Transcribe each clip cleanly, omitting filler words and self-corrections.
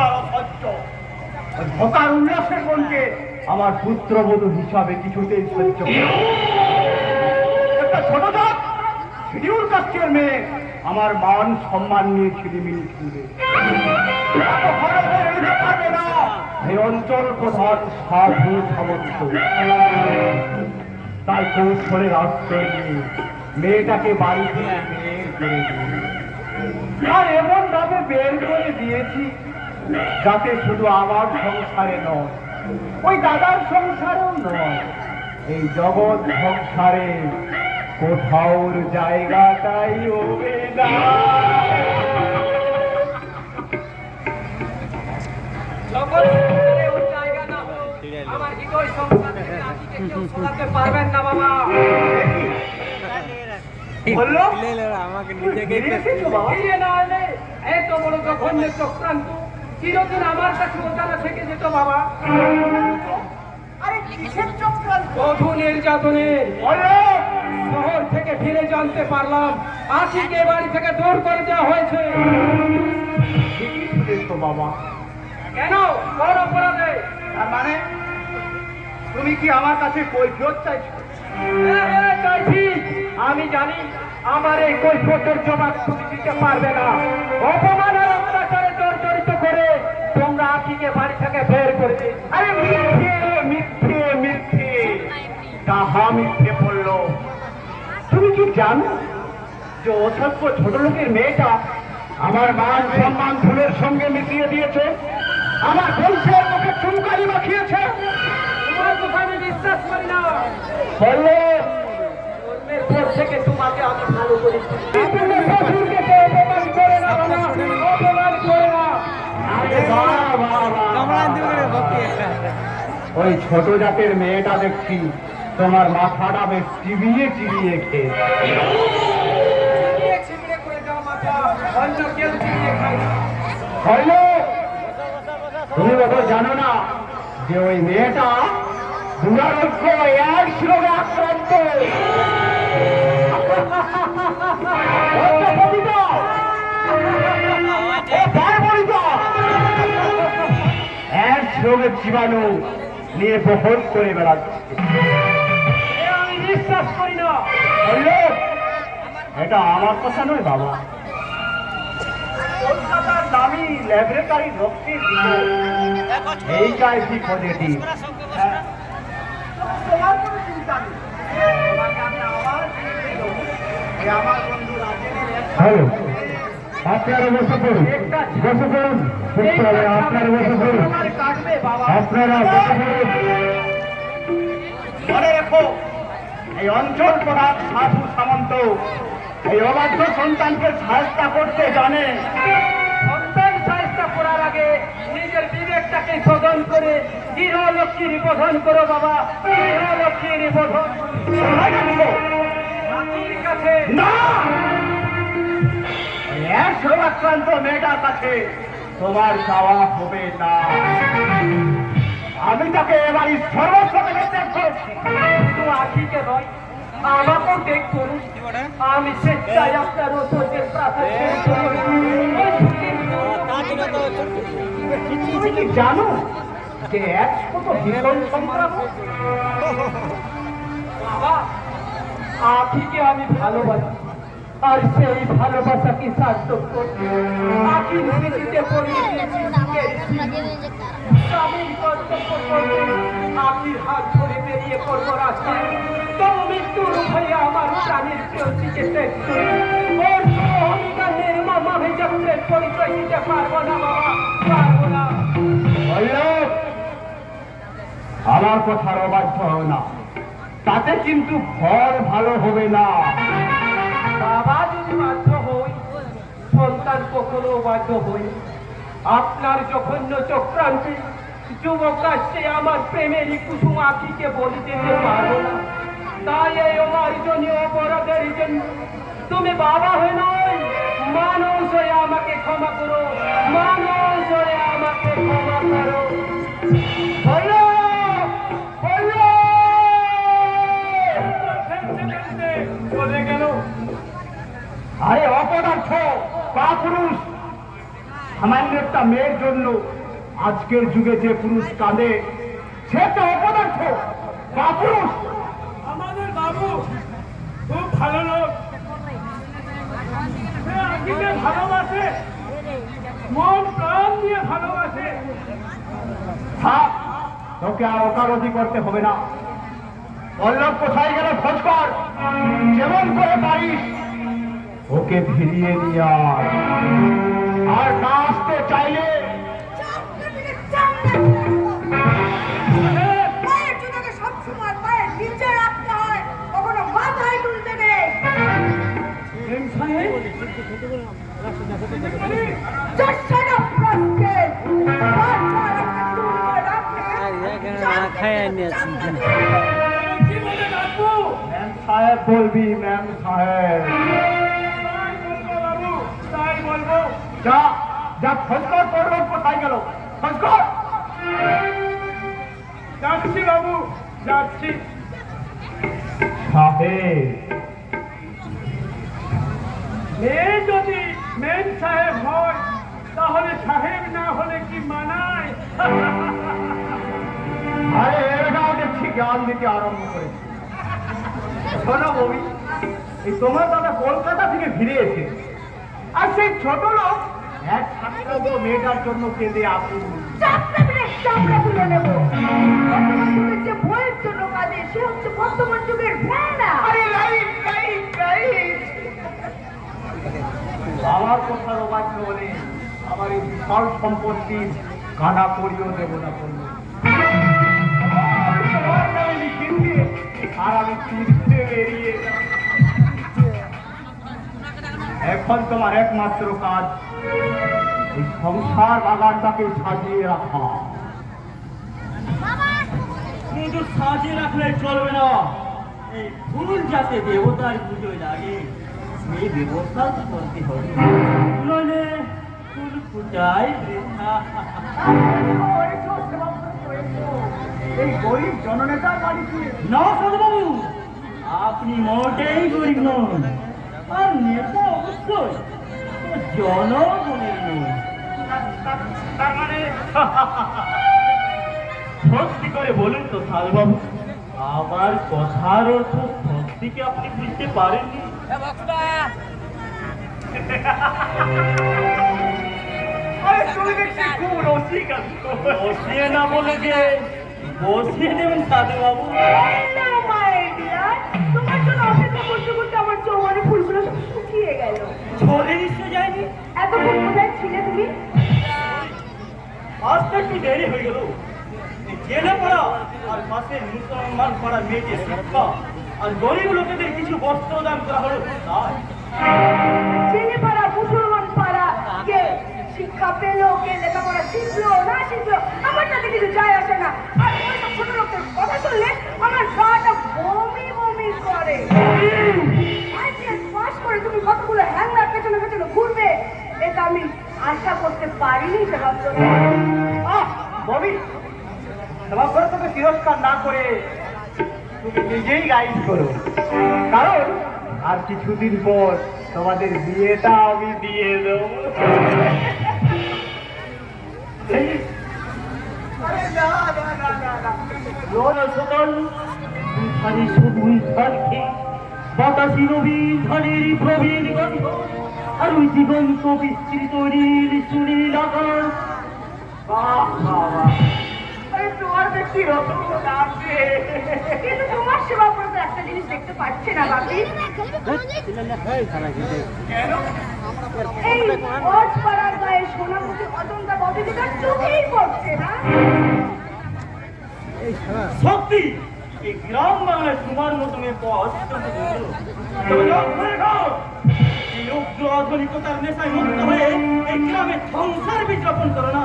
আর অসহ্য। ভোকার উল্লাসের মনকে আমার পুত্রবধূ হিসাবে কিছুতেই সহ্য করে না। একটা ছোট জাত শিডিউল কাস্টের মেয়ে আমার মান সম্মান নিয়ে ছিলিমিলি ছুঁড়ে পারবে না এই অঞ্চল প্রধান সাধু সামন্ত। তাই কৌশলের আশ্রয় নিয়ে মেয়েটাকে বাড়ি থেকে বের করে দিই। আর এমন ভাবে বের করে দিয়েছি যাতে শুধু আমার সংসারে নয়, ওই দাদার সংসারেও নয়, এই জগৎ সংসারে কোথাওর জায়গাটাই হবে না। আমার হৃদয় সংসার থেকে আজকে কেউ শোনাতে পারবেন না বাবা। বললো আমাকে নিজেকে এত বড় জঘন্য চক্রান্ত চিরদিন আমার কাছে অজানা থেকে যেত বাবা। আরে কিসের চক্রান্ত? বধূ নির্যাতনের শহর থেকে ফিরে জানতে পারলাম আখিকে বাড়ি থেকে দূর করে দেওয়া হয়েছে। বাবা কেন? কোন অপরাধে? তার মানে তুমি কি আমার কাছে কৈফিয়ত চাইছো? চাইছি। আমি জানি আমার এই কৈফিয়তের জবাব তুমি দিতে পারবে না। অপমানের অত্যাচারে জর্জরিত করে তোমরা আখিকে বাড়ি থেকে বের করে দিই। আরে মিথ্যে মিথ্যে মিথ্যে, তাহা মিথ্যে বললো। তুমি কি জানো যে অসভ্য ছোট লোকের মেয়েটা আমার মান সম্মান ফুলের সঙ্গে মিশিয়ে দিয়েছে, আমার বংশের মুখে চুনকারি মাখিয়েছে? তোমার কথা আমি বিশ্বাস করি না। বললো জন্মের পর থেকে তোমাকে আমি ভালো করেছি। তুমি শ্বশুরকে তো অপমান করে না বাবা, অপমান করে না। আরে বাহ, বাহ, বাহ। ওই ছোট জাতের মেয়েটা দেখছি তোমার মাথাটা বেশ চিবিয়ে চিবিয়ে খেয়ে। ছিঁড়ে করে দাও মাথা, অন্য কেউ চিবিয়ে খায় না। হইলো তুমি তো জানো না যে ওই মেয়েটা দুরারোগ্য এইডস রোগে আক্রান্ত। এইডস রোগের জীবাণু নিয়ে বহন করে বেড়াচ্ছে। আমি বিশ্বাস করি না। হইলো এটা আমার কথা নয় বাবা, কলকাতার দামি ল্যাবরেটরি রক্তের এই কাজটি পজিটিভ। তোমার কোনো চিন্তা নেই, তোমাকে আমি আবার আমার বন্ধু রাজের আপনারা বসে পড়ুন, বসে পড়ুন, আপনারা বসে পড়ুন, আপনারা বসে পড়ুন। মনে রেখো এই অঞ্চল প্রধান সাধু সামন্ত এই অবাধ্য সন্তানকে সাহায্য করতে জানে। সন্তান সাহায্য করার আগে নিজের বিবেকটাকে শোধন করে গৃহলক্ষ্মীর বোধন করো বাবা, গৃহলক্ষ্মীর বোধন। কাছে না, এক রোগাক্রান্ত মেয়েটার কাছে তোমার চাওয়া হবে না। আমি তাকে এবারই সর্বস্ব ত্যাগ করেছি। শুধু আখিকে নয়, আমাকেও ত্যাগ করুন। আমি স্বেচ্ছায় আপনার ঐশ্বর্যের প্রাসাদ ছেড়ে চলে তুমি কি জানো যে এক কত ভীষণ সংগ্রাম? বাবা, আখিকে আমি ভালোবাসি, আর সেই ভালোবাসা কি সার্থক করতে আখির স্মৃতিতে পড়িয়ে দিয়েছি স্বামীর কর্তব্য করতে আখির হাত ধরে বেরিয়ে পড়বো রাস্তায়। তবু মৃত্যুর উভয়ে আমার প্রাণীর প্রিয়টিকে ত্যাগ করে ওর অভিজ্ঞানের মামা হিসাবের পরিচয় দিতে পারবো না বাবা, পারবো না। আমার কথার অবাধ্য হও না, তাতে কিন্তু ফল ভালো হবে না। বাবা যদি বাধ্য হই, সন্তান কখনো বাধ্য হই। আপনার জঘন্য চক্রান্তে যুবক রাষ্ট্রে আমার প্রেমেরই কুসুম আখিকে বলি দিতে পারবো না। তাই এই অমার্জনীয় অপরাধের জন্য তুমি বাবা হয়ে নয়, মানুষ হয়ে আমাকে ক্ষমা করো, মানুষ হয়ে আমাকে ক্ষমা করো। চলে গেল। আরে অপদার্থ কাপুরুষ, সামান্য একটা মেয়ের জন্য আজকের যুগে যে পুরুষ কাঁদে সে তো অপদার্থ বা পুরুষ। আমাদের বাবু খুব ভালো লোক, সে আকিকে ভালোবাসে, মন প্রাণ দিয়ে ভালোবাসে। থাক, তোকে আর ওকালতি করতে হবে না। পল্লব কোথায় গেল খোঁজ কর, যেমন করে পারিস ওকে ফিরিয়ে নিয়ে আয়। আর না আসতে চাইলে পায়ের জুতোকে সবসময় পায়ের নিচে রাখতে হয়, কখনো মাথায় তুলতে নেই। Just shut up, rascal! Ma'am সাহেব বলবি, ম্যাম সাহেব। বাবু তাই বলবো। যা যা, খোঁজ কর পল্লব কোথায় গেল, খোঁজ কর। যাচ্ছি বাবু, যাচ্ছি। সাহেব, মেয়ে যদি মেম সাহেব হয় তাহলে সাহেব না হলে কি মানায়? আরে এরাও দেখছি জ্ঞান দিতে আরম্ভ করেছে। শোনো ববি, এই তোমার দাদা কলকাতা থেকে ফিরে এসে আর সেই ছোট লোক এক ছাত্রান্ত মেয়েটার জন্য কেঁদে আপনি চামড়া তুলে নেবো। বর্তমান যুগের যে বইয়ের জন্য কাজে, সে হচ্ছে বর্তমান যুগের ভেড়া। আমার কথার অবাধ্য হলে আমার এই বিশাল সম্পত্তির কানা করিও দেব না করল। আর আমি তীর্থে বেরিয়ে এলাম। এখন তোমার একমাত্র কাজ এই সংসার বাগানটাকে সাজিয়ে রাখা। শুধু সাজিয়ে রাখলে চলবে না, এই ফুল যাতে দেবতার পুজোয় লাগে সেই ব্যবস্থা করতে হবে, নইলে ফুল ফুটাই বৃথা। এই গরিব জননেতার বাড়িতে না সাধুবাবু, আপনি মোটেই গরিব নন, আর নেতা অবশ্যই জনগণের নন। তার মানে সত্যি করে বলুন তো সাধুবাবু, আমার কথার অর্থ সত্যিকে আপনি বুঝতে পারেননি? তুমি দেখছি খুব রসিক আছো। বসিয়ে না বলে যে বসিয়ে দেবেন সাধুবাবু। Hello, my dear. তোমার জন্য অপেক্ষা করতে করতে আমার চৌমানের ফুলগুলো সব শুকিয়ে গেল। ঝরে নিশ্চয় যায়নি, এতক্ষণ কোথায় ছিলে তুমি? আসতে একটু দেরি হয়ে গেল। এই জেলে পড়া আর পাশের মুসলমান পাড়ার মেয়েকে শিক্ষা আর গরিব লোকেদের কিছু বস্ত্র দান করা হলো তাই। ছেলে পাড়া, মুসলমান পাড়া, কে শিক্ষা পেলো, কে লেখাপড়া শিখলো না শিখলো, আমার তাতে কিছু যায় আসে না। আর ওই সব ছোট লোকদের কথা শুনলে আমার গাটা বমি বমি করে। ICS পাস করে তুমি কতগুলো হ্যাংলার পেছনে পেছনে ঘুরবে, এটা আমি আশা করতে পারিনি। ববি, তোমার করে তোকে তিরস্কার না করে তুমি নিজেই গাইড করো, কারণ আর কিছুদিন পর তোমাদের বিয়েটা আমি দিয়ে দেবো। সকাল খালি সবুজ ধানকে বাতাসি নবীন ধানের প্রবীণ গন্ধ আর ওই দিগন্ত বিস্তৃত নীল সুনীল আকাশ। বাহ বাবা, আরে তোমার দেখছি রতন লাগছে। কিন্তু তোমার সেবা করে তো একটা জিনিস দেখতে পাচ্ছে না বাপি। কেন? এই অজপাড়ার গায়ে সোনামুখী অজন্তা বদলে তার চোখেই পড়ছে না। সত্যি এই গ্রাম বাংলায় তোমার মতো মেয়ে পথ তবে লক্ষ্য রেখো, এই উগ্র আধুনিকতার নেশায় মুক্ত হয়ে এই গ্রামে সংসার বিজ্ঞাপন করো না।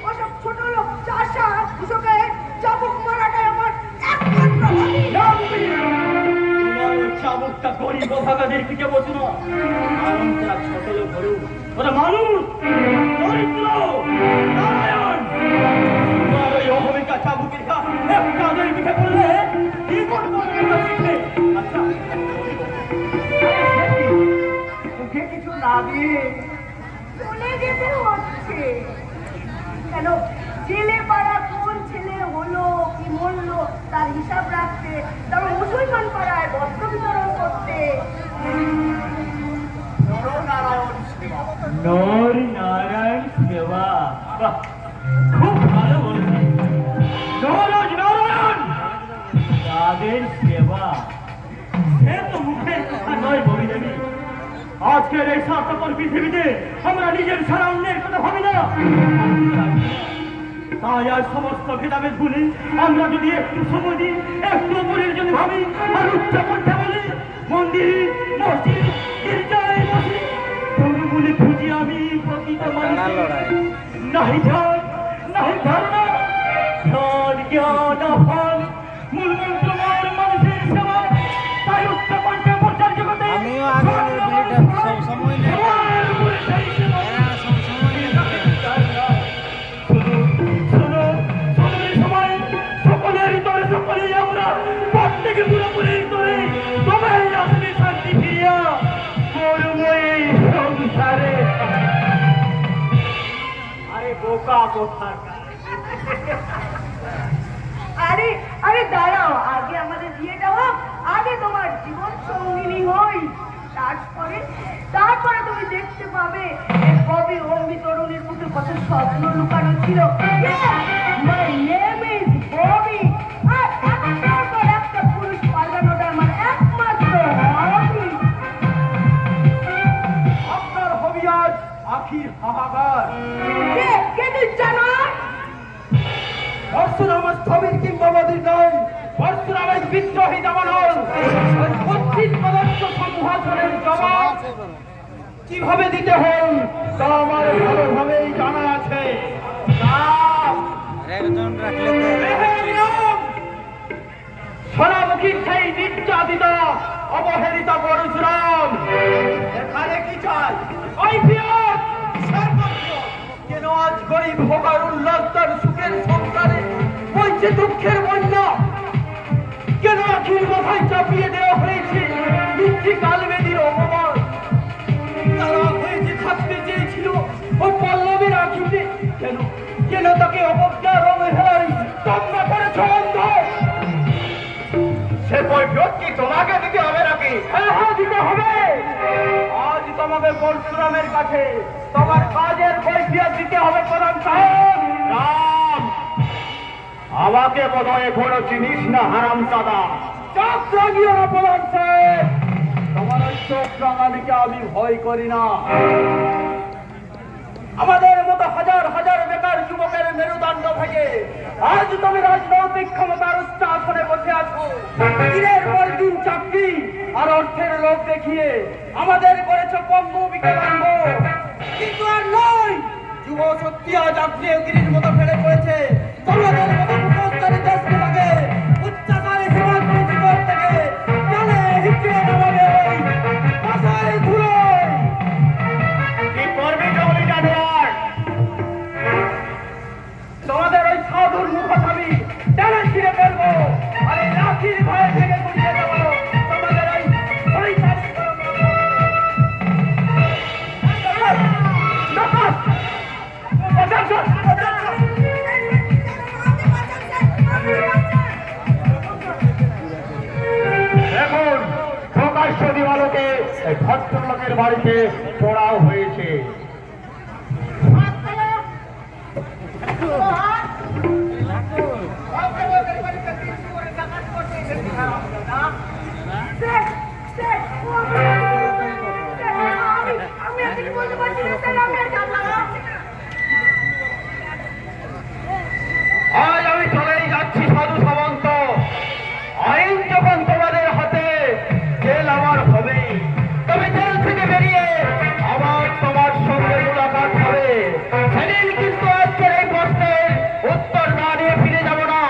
ওসব ছোট লোক চাষা কৃষকে চাবুক মারাটাই আমার একমাত্র হবি। তোমার ওই চাবুকটা গরিব ভাগাদের দিকে বসে না, কারণ তারা ছোট লোক হলেও ওরা মানুষ, চরিত্র, নারায়ণ। তোমার ওই অহমিকা চাবুকের কাদের পিঠে পড়লে কি করবো শিখলে? আচ্ছা মুখে কিছু না দিয়ে চলে আছে। কেন জেলে পাড়া কোন ছেলে হলো কি মরলো তার হিসাব রাখতে, তারপর মুসলমান পাড়ায় বস্ত্র বিতরণ করতে। নর নারায়ণ সেবা, বাহ, খুব ভালো বলেছে। নরজ নারায়ণ তাদের সেবা, সে তো মুখের কথা নয় বলিদেবী। আজকের এই স্বার্থপর পৃথিবীতে আমরা নিজের ছাড়া অন্যের কথা ভাবি না। তাই আজ সমস্ত ভেদাভেদ ভুলে আমরা যদি একটু সময় দিই, একটু উপরের জন্য ভাবি আর উচ্চ কণ্ঠে বলি, মন্দির মসজিদ গির্জায় বসি তবু বলে খুঁজি আমি প্রকৃত মানুষ। নাহি ধ্যান নাহি ধারণা, ধ্যান জ্ঞান আহ্বান মূল মন্ত্র মায়ের মানুষের সেবা। তাই উচ্চ কণ্ঠে প্রচার জগতে আমিও আগে বিলিটা সব সময় নেই, সবার উপরে সেই সেবা। এরা সব সময় নেই। সকলের তরে সকলেই আমরা প্রত্যেকে পুরোপুরির তরে তোমার আসবে শান্তি ফিরিয়া করব এই সংসারে। আরে বোকা কোথায়! আরে আরে দাঁড়াও, আগে আমাদের বিয়েটা হোক, আগে তোমার জীবন সঙ্গিনী হই, তারপরে তুমি দেখতে পাবে কবি অম্বি তরুণীর মধ্যে কত স্বপ্ন লুকানো ছিল। My name is Bobby, আর একটার পর একটা পুরুষ পাল্টানোটা আমার একমাত্র hobby। আপনার হবি আজ আখির হাহাকার। কে তুই জানো? পরশুরামের স্থবির কিংবদন্তি নয়, পরশুরামের বিদ্রোহী জামানল। কচ্ছিত পদার্থ সংঘাসনের জবাব কিভাবে দিতে হয় তা আমার ভালোভাবেই জানা আছে। একজন রাখলে সোনামুখীর সেই নির্যাতিত অবহেলিত পরশুরাম এখানে কি চাই? কৈফিয়ত! কিসের কৈফিয়ত? কেন আজ গরিব হোকার উল্লাসদার সুখের সংসারে বইছে দুঃখের বন্যা? কেন আখির মাথায় চাপিয়ে দেওয়া হয়েছে মিথ্যি কালবেদির অপমান? তারা হয়েছে থাকতে চেয়েছিল ও পল্লবীর আখিতে, কেন কেন তাকে অবজ্ঞার অবহেলায় তন্না করেছ অন্ধ? সে কৈফিয়ত কি তোমাকে দিতে হবে নাকি? হ্যাঁ দিতে হবে। আজ তোমাকে পরশুরামের কাছে তোমার কাজের কৈফিয়ত দিতে হবে প্রধান সাহেব। রাম, আমাকে বোধহয় এখনো চিনিস না হারামজাদা। চোখ রাঙিও না প্রধান সাহেব, তোমার ওই চোখ রাঙানিকে আমি ভয় করি না। আমাদের মতো হাজার হাজার বেকার যুবকের মেরুদণ্ড ভেঙে আজ তুমি রাজনৈতিক ক্ষমতার উচ্চ আসনে বসে আছো। দিনের পর দিন চাকরি আর অর্থের লোভ দেখিয়ে আমাদের করেছো পঙ্গু বিকলাঙ্গ। কিন্তু আর নয়, যুব শক্তি আজ আগ্নেয়গিরির মতো ফেলে পড়েছে। তোমাদের মতো মুখোশধারী দেশগুলোকে উচ্চাকারে হিমাদ্রি শিখর থেকে জানে হিচড়ে নামাবে ওই পাশায় ধুলোয়। কি করবি জঙ্গলি জানোয়ার? তোমাদের ওই সাধুর মুখোশামি টেনে ছিঁড়ে ফেলবো আর এই লাঠির ভয়ে থেকে গুলিয়ে দেবো তোমাদের ওই শয়তানি এখন প্রকাশ্য দিবালোকে এই ভদ্রলোকের বাড়িতে চড়াও হয়েছে। আমি আর কিছু বলতে পারছি না স্যার, আমি আর জানলাম না। আজ আমি চলেই যাচ্ছি সাধু সামন্ত। আইন যখন তোমাদের হাতে, জেল আমার হবে। তবে জেল থেকে বেরিয়ে আবার তোমার সঙ্গে মুলাকাত হবে। সেদিন কিন্তু আজকের এই প্রশ্নের উত্তর না দিয়ে ফিরে যাব না।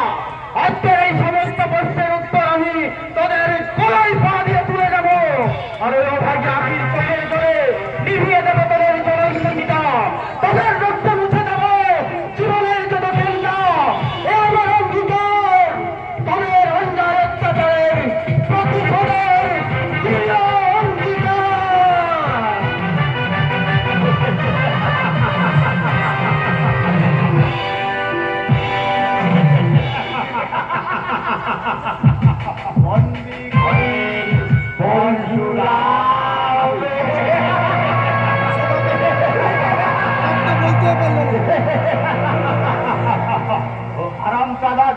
আজকের এই সমস্ত প্রশ্নের উত্তর আমি তোদের গলায় পা দিয়ে তুলে যাব। আর ওই অভাগ্য আখির চোখের ধরে নিভিয়ে দেবো তোদের জনসংগীতা, তোদের রক্ত মুছে দেবো জীবনের যত কেন্দ্র। এ আমার অঙ্গীকার, তোদের অন্যায় অত্যাচারের প্রতিশোধের দৃঢ় অঙ্গীকার।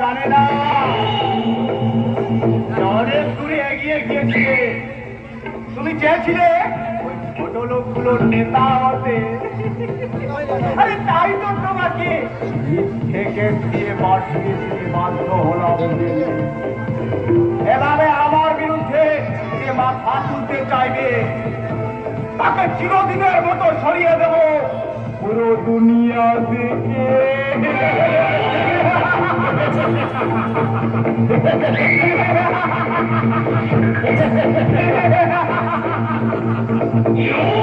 জানে না যে অনেক দূরে এগিয়ে গিয়েছিলে। তুমি চেয়েছিলে ওই ছোট লোকগুলোর নেতা হতে। আরে তাই তো তোমাকে থেকে দিয়ে পাঠিয়ে দিতে বাধ্য হলাম। এভাবে আমার বিরুদ্ধে যে মাথা তুলতে চাইবে তাকে চিরদিনের মতো সরিয়ে দেব পুরো দুনিয়া থেকে।